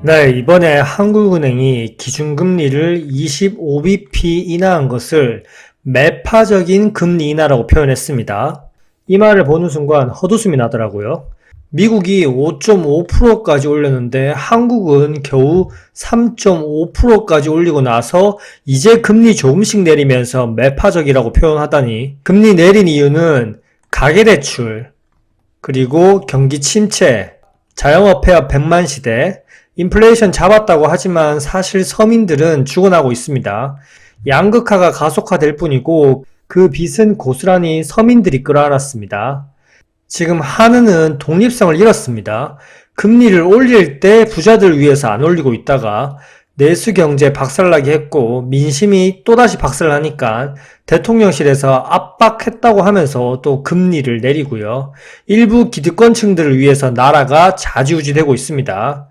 네, 이번에 한국은행이 기준금리를 25bp 인하한 것을 매파적인 금리 인하라고 표현했습니다. 이 말을 보는 순간 헛웃음이 나더라고요. 미국이 5.5%까지 올렸는데 한국은 겨우 3.5%까지 올리고 나서 이제 금리 조금씩 내리면서 매파적이라고 표현하다니, 금리 내린 이유는 가계대출, 그리고 경기 침체, 자영업 폐업 100만 시대, 인플레이션 잡았다고 하지만 사실 서민들은 죽어나고 있습니다. 양극화가 가속화될 뿐이고 그 빚은 고스란히 서민들이 끌어안았습니다. 지금 한은은 독립성을 잃었습니다. 금리를 올릴 때 부자들 위해서 안 올리고 있다가 내수경제 박살나게 했고 민심이 또다시 박살나니까 대통령실에서 압박했다고 하면서 또 금리를 내리고요. 일부 기득권층들을 위해서 나라가 좌지우지되고 있습니다.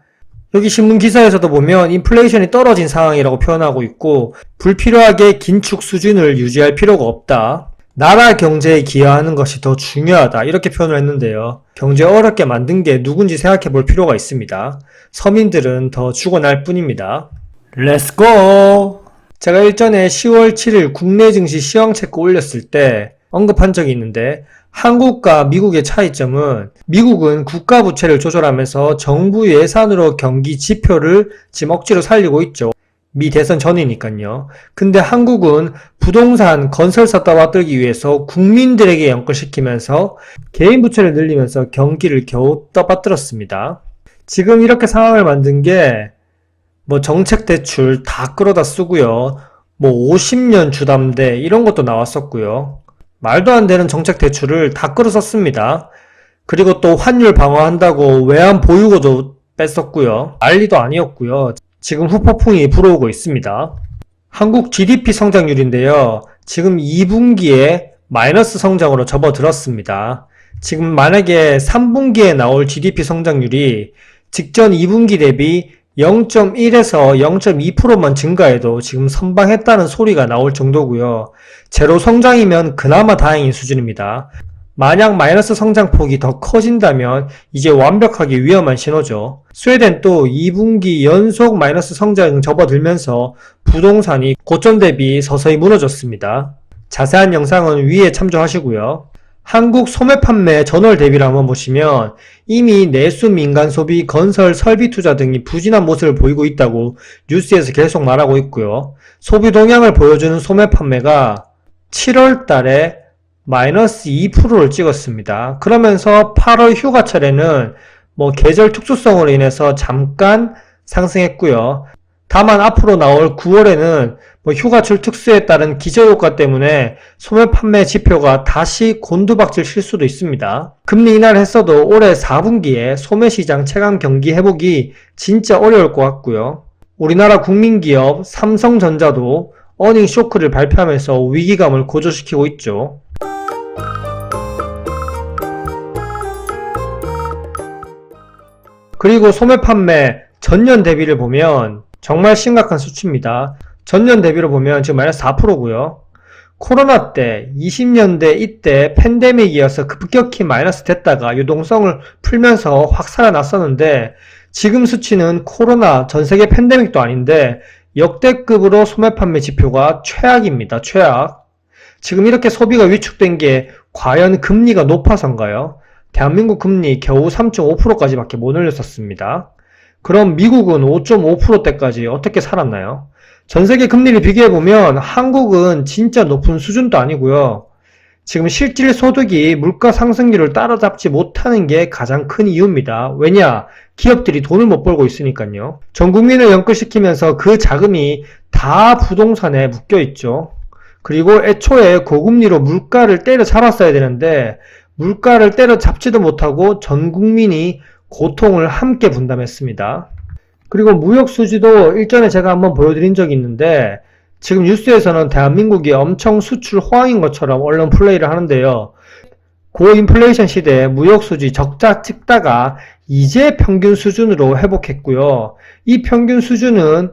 여기 신문 기사에서도 보면 인플레이션이 떨어진 상황이라고 표현하고 있고 불필요하게 긴축 수준을 유지할 필요가 없다. 나라 경제에 기여하는 것이 더 중요하다. 이렇게 표현을 했는데요. 경제 어렵게 만든 게 누군지 생각해 볼 필요가 있습니다. 서민들은 더 죽어날 뿐입니다. 렛츠고! 제가 일전에 10월 7일 국내 증시 시황체크 올렸을 때 언급한 적이 있는데 한국과 미국의 차이점은 미국은 국가 부채를 조절하면서 정부 예산으로 경기 지표를 지금 억지로 살리고 있죠. 미 대선 전이니까요. 근데 한국은 부동산, 건설사 떠받들기 위해서 국민들에게 연끌시키면서 개인 부채를 늘리면서 경기를 겨우 떠받들었습니다. 지금 이렇게 상황을 만든 게 정책 대출 다 끌어다 쓰고요. 50년 주담대 이런 것도 나왔었고요. 말도 안 되는 정책 대출을 다 끌어 썼습니다. 그리고 또 환율 방어한다고 외환 보유고도 뺐었고요. 난리도 아니었고요. 지금 후폭풍이 불어오고 있습니다. 한국 GDP 성장률인데요. 지금 2분기에 마이너스 성장으로 접어들었습니다. 지금 만약에 3분기에 나올 GDP 성장률이 직전 2분기 대비 0.1에서 0.2%만 증가해도 지금 선방했다는 소리가 나올 정도고요. 제로 성장이면 그나마 다행인 수준입니다. 만약 마이너스 성장폭이 더 커진다면 이제 완벽하게 위험한 신호죠. 스웨덴 또 2분기 연속 마이너스 성장 접어들면서 부동산이 고점 대비 서서히 무너졌습니다. 자세한 영상은 위에 참조하시고요. 한국 소매 판매 전월 대비를 한번 보시면 이미 내수 민간 소비, 건설, 설비 투자 등이 부진한 모습을 보이고 있다고 뉴스에서 계속 말하고 있고요. 소비 동향을 보여주는 소매 판매가 7월 달에 마이너스 2%를 찍었습니다. 그러면서 8월 휴가철에는 계절 특수성으로 인해서 잠깐 상승했고요. 다만 앞으로 나올 9월에는 휴가철 특수에 따른 기저효과 때문에 소매 판매 지표가 다시 곤두박질 칠 수도 있습니다. 금리 인하를 했어도 올해 4분기에 소매 시장 체감 경기 회복이 진짜 어려울 것 같고요. 우리나라 국민기업 삼성전자도 어닝 쇼크를 발표하면서 위기감을 고조시키고 있죠. 그리고 소매 판매 전년 대비를 보면 정말 심각한 수치입니다. 전년 대비로 보면 지금 마이너스 4%고요. 코로나 때 20년대 이때 팬데믹이어서 급격히 마이너스 됐다가 유동성을 풀면서 확 살아났었는데 지금 수치는 코로나 전세계 팬데믹도 아닌데 역대급으로 소매 판매 지표가 최악입니다. 최악. 지금 이렇게 소비가 위축된 게 과연 금리가 높아서인가요? 대한민국 금리 겨우 3.5%까지밖에 못 올렸었습니다. 그럼 미국은 5.5%대까지 어떻게 살았나요? 전세계 금리를 비교해보면 한국은 진짜 높은 수준도 아니고요. 지금 실질 소득이 물가 상승률을 따라잡지 못하는 게 가장 큰 이유입니다. 왜냐? 기업들이 돈을 못 벌고 있으니까요. 전 국민을 연끌시키면서 그 자금이 다 부동산에 묶여 있죠. 그리고 애초에 고금리로 물가를 때려잡았어야 되는데 물가를 때려잡지도 못하고 전 국민이 고통을 함께 분담했습니다. 그리고 무역 수지도 일전에 제가 한번 보여드린 적이 있는데 지금 뉴스에서는 대한민국이 엄청 수출 호황인 것처럼 언론 플레이를 하는데요. 고인플레이션 시대에 무역 수지 적자 찍다가 이제 평균 수준으로 회복했고요. 이 평균 수준은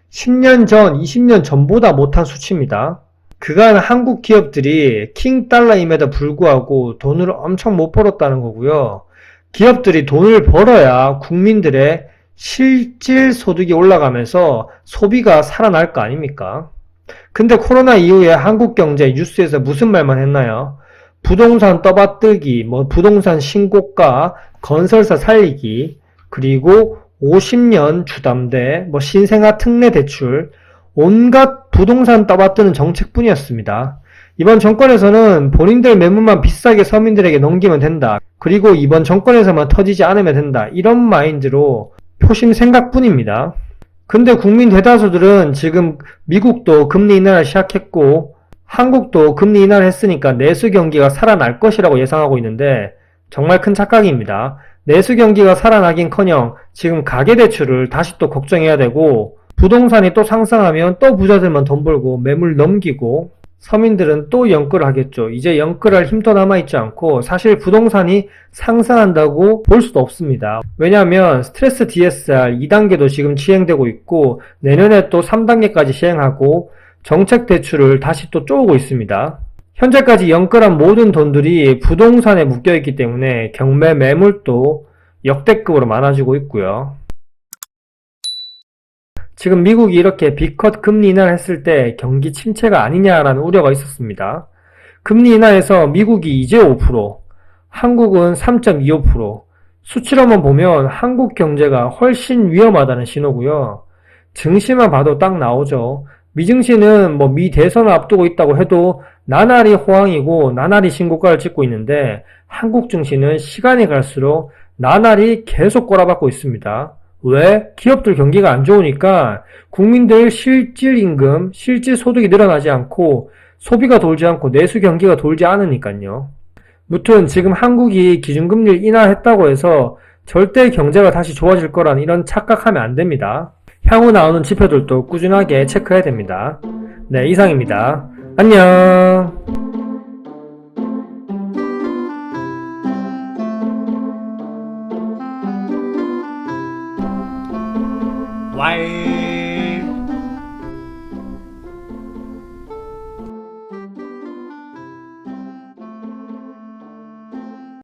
10년 전, 20년 전보다 못한 수치입니다. 그간 한국 기업들이 킹 달러임에도 불구하고 돈을 엄청 못 벌었다는 거고요. 기업들이 돈을 벌어야 국민들의 실질 소득이 올라가면서 소비가 살아날 거 아닙니까? 근데 코로나 이후에 한국 경제 뉴스에서 무슨 말만 했나요? 부동산 떠받들기, 부동산 신고가, 건설사 살리기, 그리고 50년 주담대, 신생아 특례 대출, 온갖 부동산 떠받드는 정책뿐이었습니다. 이번 정권에서는 본인들 매물만 비싸게 서민들에게 넘기면 된다. 그리고 이번 정권에서만 터지지 않으면 된다. 이런 마인드로 표심 생각뿐입니다. 근데 국민 대다수들은 지금 미국도 금리 인하를 시작했고 한국도 금리 인하를 했으니까 내수 경기가 살아날 것이라고 예상하고 있는데 정말 큰 착각입니다. 내수 경기가 살아나긴커녕 지금 가계대출을 다시 또 걱정해야 되고 부동산이 또 상승하면 또 부자들만 돈 벌고 매물 넘기고 서민들은 또 연끌을 하겠죠. 이제 연끌할 힘도 남아있지 않고 사실 부동산이 상승한다고 볼 수도 없습니다. 왜냐하면 스트레스 DSR 2단계도 지금 시행되고 있고 내년에 또 3단계까지 시행하고 정책 대출을 다시 또 쪼우고 있습니다. 현재까지 연끌한 모든 돈들이 부동산에 묶여있기 때문에 경매 매물도 역대급으로 많아지고 있고요. 지금 미국이 이렇게 B컷 금리 인하를 했을 때 경기 침체가 아니냐라는 우려가 있었습니다. 금리 인하에서 미국이 이제 5%, 한국은 3.25%, 수치로만 보면 한국 경제가 훨씬 위험하다는 신호고요. 증시만 봐도 딱 나오죠. 미증시는 미 대선을 앞두고 있다고 해도 나날이 호황이고 나날이 신고가를 찍고 있는데 한국 증시는 시간이 갈수록 나날이 계속 꼬라박고 있습니다. 왜? 기업들 경기가 안 좋으니까 국민들 실질 임금, 실질 소득이 늘어나지 않고 소비가 돌지 않고 내수 경기가 돌지 않으니까요. 무튼 지금 한국이 기준금리를 인하했다고 해서 절대 경제가 다시 좋아질 거란 이런 착각하면 안 됩니다. 향후 나오는 지표들도 꾸준하게 체크해야 됩니다. 네, 이상입니다. 안녕! Why